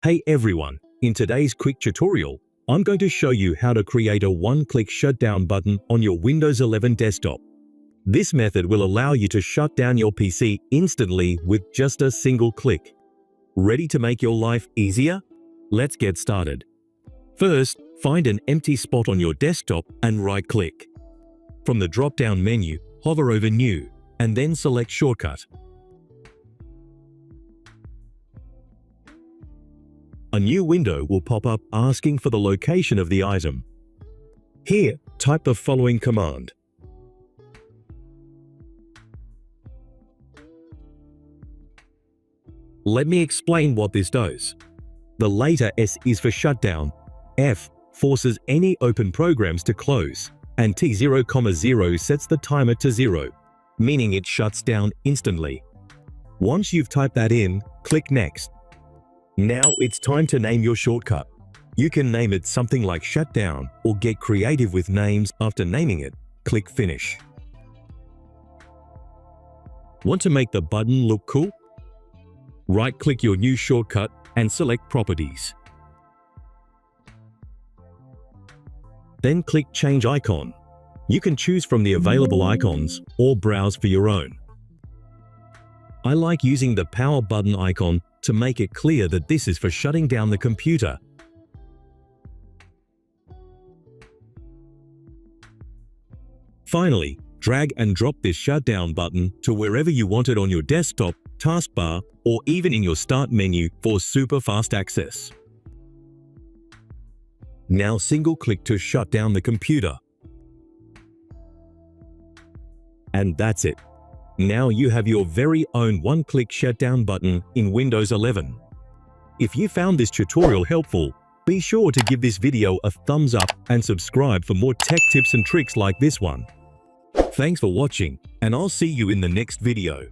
Hey everyone, in today's quick tutorial, I'm going to show you how to create a one-click shutdown button on your Windows 11 desktop. This method will allow you to shut down your PC instantly with just a single click. Ready to make your life easier? Let's get started. First, find an empty spot on your desktop and right-click. From the drop-down menu, hover over New, and then select Shortcut. A new window will pop up asking for the location of the item. Here, type the following command. Let me explain what this does. The letter S is for shutdown, F forces any open programs to close, and T0,0 sets the timer to 0, meaning it shuts down instantly. Once you've typed that in, click Next. Now it's time to name your shortcut. You can name it something like Shutdown or get creative with names after naming it. Click Finish. Want to make the button look cool? Right-click your new shortcut and select Properties. Then click Change Icon. You can choose from the available icons or browse for your own. I like using the power button icon to make it clear that this is for shutting down the computer. Finally, drag and drop this shutdown button to wherever you want it on your desktop, taskbar, or even in your Start menu for super fast access. Now single-click to shut down the computer. And that's it. Now you have your very own one-click shutdown button in Windows 11. If you found this tutorial helpful, be sure to give this video a thumbs up and subscribe for more tech tips and tricks like this one. Thanks for watching, and I'll see you in the next video.